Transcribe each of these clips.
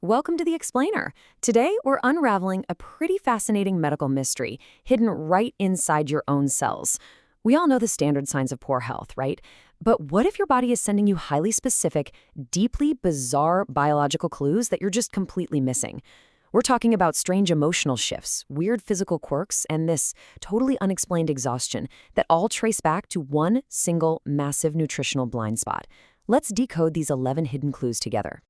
Welcome to The Explainer. Today, we're unraveling a pretty fascinating medical mystery hidden right inside your own cells. We all know the standard signs of poor health, right? But what if your body is sending you highly specific, deeply bizarre biological clues that you're just completely missing? We're talking about strange emotional shifts, weird physical quirks, and this totally unexplained exhaustion that all trace back to one single massive nutritional blind spot. Let's decode these 11 hidden clues together.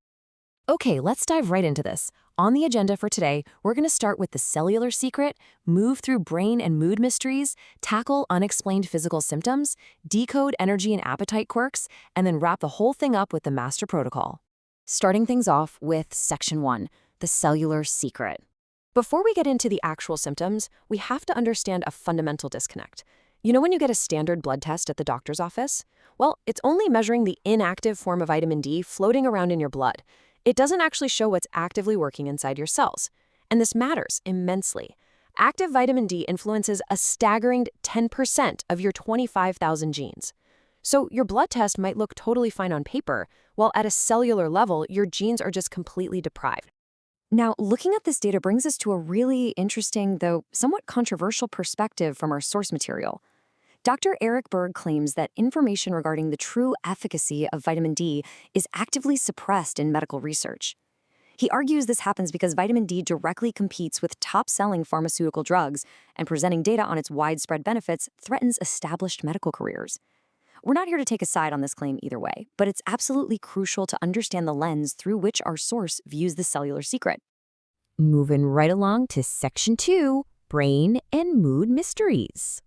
Okay, let's dive right into this. On the agenda for today, we're going to start with the cellular secret, move through brain and mood mysteries, tackle unexplained physical symptoms, decode energy and appetite quirks, and then wrap the whole thing up with the master protocol. Starting things off with Section 1, the cellular secret. Before we get into the actual symptoms, we have to understand a fundamental disconnect. You know when you get a standard blood test at the doctor's office? Well, it's only measuring the inactive form of vitamin D floating around in your blood. It doesn't actually show what's actively working inside your cells. And this matters immensely. Active vitamin D influences a staggering 10% of your 25,000 genes. So your blood test might look totally fine on paper, while at a cellular level, your genes are just completely deprived. Now, looking at this data brings us to a really interesting, though somewhat controversial perspective from our source material. Dr. Eric Berg claims that information regarding the true efficacy of vitamin D is actively suppressed in medical research. He argues this happens because vitamin D directly competes with top-selling pharmaceutical drugs, and presenting data on its widespread benefits threatens established medical careers. We're not here to take a side on this claim either way, but it's absolutely crucial to understand the lens through which our source views the cellular secret. Moving right along to Section 2, Brain and Mood Mysteries.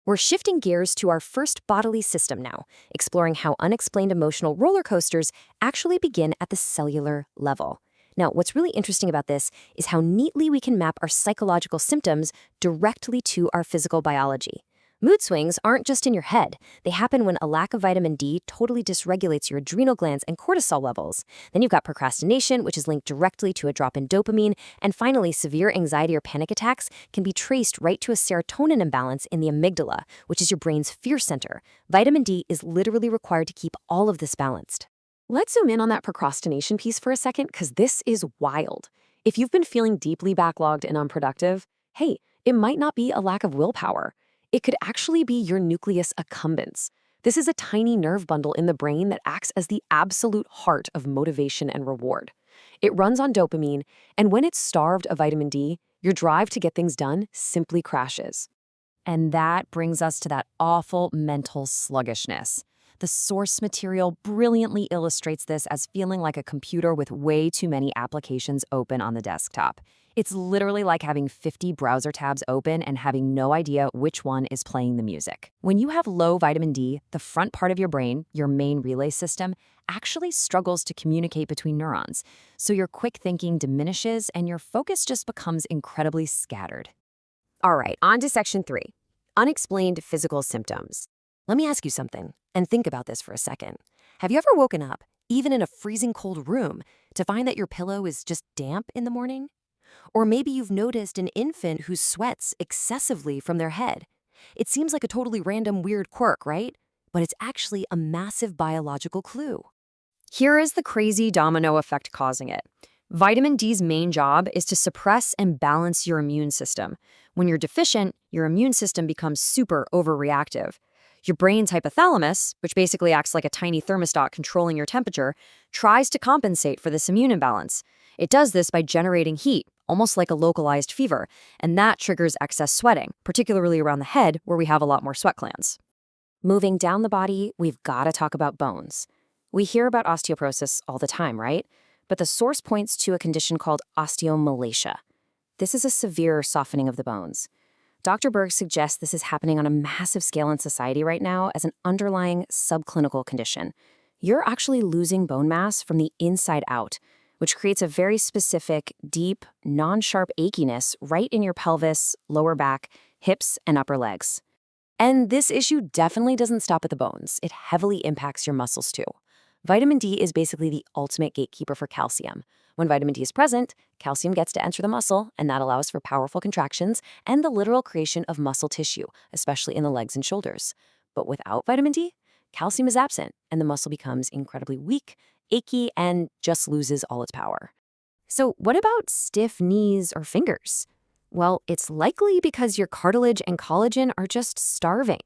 We're shifting gears to our first bodily system now, exploring how unexplained emotional roller coasters actually begin at the cellular level. Now, what's really interesting about this is how neatly we can map our psychological symptoms directly to our physical biology. Mood swings aren't just in your head. They happen when a lack of vitamin D totally dysregulates your adrenal glands and cortisol levels. Then you've got procrastination, which is linked directly to a drop in dopamine. And finally, severe anxiety or panic attacks can be traced right to a serotonin imbalance in the amygdala, which is your brain's fear center. Vitamin D is literally required to keep all of this balanced. Let's zoom in on that procrastination piece for a second, because this is wild. If you've been feeling deeply backlogged and unproductive, hey, it might not be a lack of willpower. It could actually be your nucleus accumbens. This is a tiny nerve bundle in the brain that acts as the absolute heart of motivation and reward. It runs on dopamine, and when it's starved of vitamin D, your drive to get things done simply crashes. And that brings us to that awful mental sluggishness. The source material brilliantly illustrates this as feeling like a computer with way too many applications open on the desktop. It's literally like having 50 browser tabs open and having no idea which one is playing the music. When you have low vitamin D, the front part of your brain, your main relay system, actually struggles to communicate between neurons. So your quick thinking diminishes and your focus just becomes incredibly scattered. All right, on to Section 3, unexplained physical symptoms. Let me ask you something, and think about this for a second. Have you ever woken up, even in a freezing cold room, to find that your pillow is just damp in the morning? Or maybe you've noticed an infant who sweats excessively from their head. It seems like a totally random weird quirk, right? But it's actually a massive biological clue. Here is the crazy domino effect causing it. Vitamin D's main job is to suppress and balance your immune system. When you're deficient, your immune system becomes super overreactive. Your brain's hypothalamus, which basically acts like a tiny thermostat controlling your temperature, tries to compensate for this immune imbalance. It does this by generating heat, almost like a localized fever, and that triggers excess sweating, particularly around the head where we have a lot more sweat glands. Moving down the body, we've got to talk about bones. We hear about osteoporosis all the time, right? But the source points to a condition called osteomalacia. This is a severe softening of the bones. Dr. Berg suggests this is happening on a massive scale in society right now as an underlying subclinical condition. You're actually losing bone mass from the inside out, which creates a very specific, deep, non-sharp achiness right in your pelvis, lower back, hips, and upper legs. And this issue definitely doesn't stop at the bones. It heavily impacts your muscles too. Vitamin D is basically the ultimate gatekeeper for calcium. When vitamin D is present, calcium gets to enter the muscle, and that allows for powerful contractions and the literal creation of muscle tissue, especially in the legs and shoulders. But without vitamin D, calcium is absent, and the muscle becomes incredibly weak, achy, and just loses all its power. So what about stiff knees or fingers? Well, it's likely because your cartilage and collagen are just starving.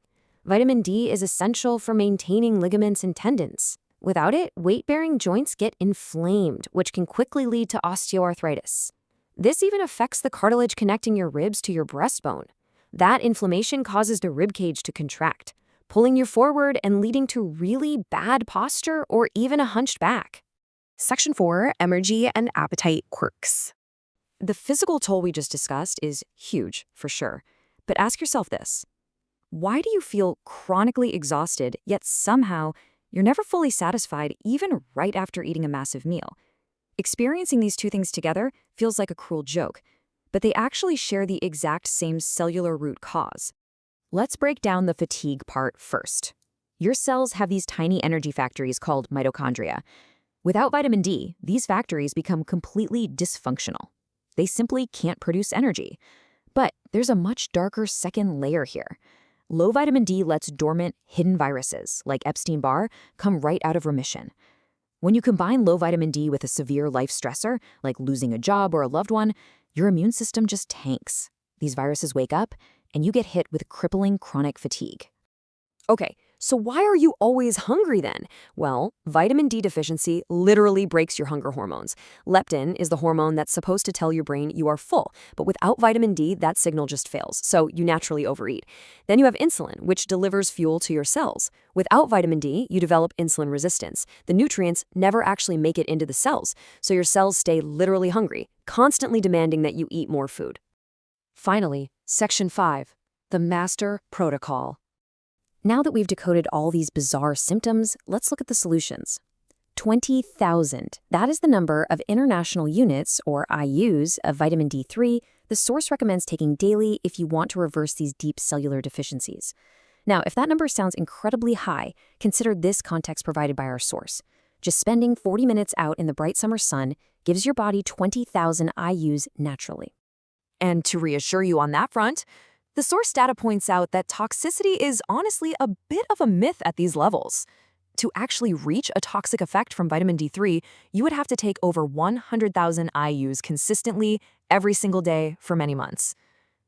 Vitamin D is essential for maintaining ligaments and tendons. Without it, weight-bearing joints get inflamed, which can quickly lead to osteoarthritis. This even affects the cartilage connecting your ribs to your breastbone. That inflammation causes the rib cage to contract, pulling you forward and leading to really bad posture or even a hunched back. Section 4, Energy and Appetite Quirks. The physical toll we just discussed is huge, for sure. But ask yourself this. Why do you feel chronically exhausted, yet somehow you're never fully satisfied even right after eating a massive meal? Experiencing these two things together feels like a cruel joke, but they actually share the exact same cellular root cause. Let's break down the fatigue part first. Your cells have these tiny energy factories called mitochondria. Without vitamin D, these factories become completely dysfunctional. They simply can't produce energy. But there's a much darker second layer here. Low vitamin D lets dormant, hidden viruses, like Epstein-Barr, come right out of remission. When you combine low vitamin D with a severe life stressor, like losing a job or a loved one, your immune system just tanks. These viruses wake up, and you get hit with crippling chronic fatigue. Okay, so why are you always hungry then? Well, vitamin D deficiency literally breaks your hunger hormones. Leptin is the hormone that's supposed to tell your brain you are full, but without vitamin D, that signal just fails, so you naturally overeat. Then you have insulin, which delivers fuel to your cells. Without vitamin D, you develop insulin resistance. The nutrients never actually make it into the cells, so your cells stay literally hungry, constantly demanding that you eat more food. Finally, Section 5, the Master Protocol. Now that we've decoded all these bizarre symptoms, let's look at the solutions. 20,000. That is the number of international units, or IUs, of vitamin D3 the source recommends taking daily if you want to reverse these deep cellular deficiencies. Now, if that number sounds incredibly high, consider this context provided by our source. Just spending 40 minutes out in the bright summer sun gives your body 20,000 IUs naturally. And to reassure you on that front, the source data points out that toxicity is honestly a bit of a myth at these levels. To actually reach a toxic effect from vitamin D3, you would have to take over 100,000 IUs consistently every single day for many months.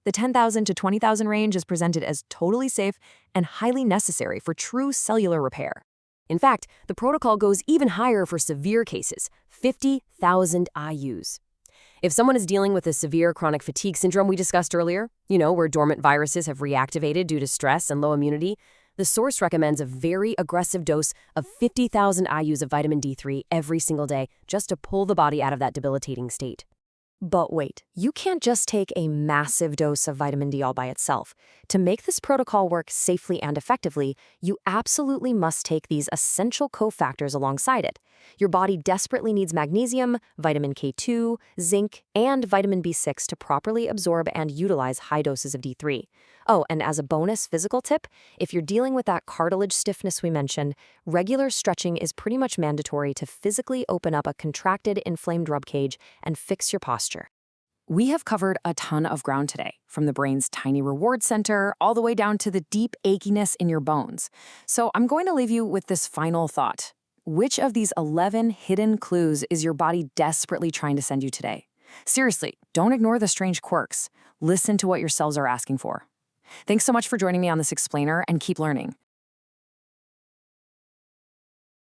The 10,000 to 20,000 range is presented as totally safe and highly necessary for true cellular repair. In fact, the protocol goes even higher for severe cases, 50,000 IUs. If someone is dealing with the severe chronic fatigue syndrome we discussed earlier, where dormant viruses have reactivated due to stress and low immunity, the source recommends a very aggressive dose of 50,000 IUs of vitamin D3 every single day just to pull the body out of that debilitating state. But wait, you can't just take a massive dose of vitamin D all by itself. To make this protocol work safely and effectively, you absolutely must take these essential cofactors alongside it. Your body desperately needs magnesium, vitamin K2, zinc, and vitamin B6 to properly absorb and utilize high doses of D3. Oh, and as a bonus physical tip, if you're dealing with that cartilage stiffness we mentioned, regular stretching is pretty much mandatory to physically open up a contracted, inflamed rib cage and fix your posture. We have covered a ton of ground today, from the brain's tiny reward center all the way down to the deep achiness in your bones. So I'm going to leave you with this final thought. Which of these 11 hidden clues is your body desperately trying to send you today? Seriously, don't ignore the strange quirks. Listen to what your cells are asking for. Thanks so much for joining me on this explainer, and keep learning.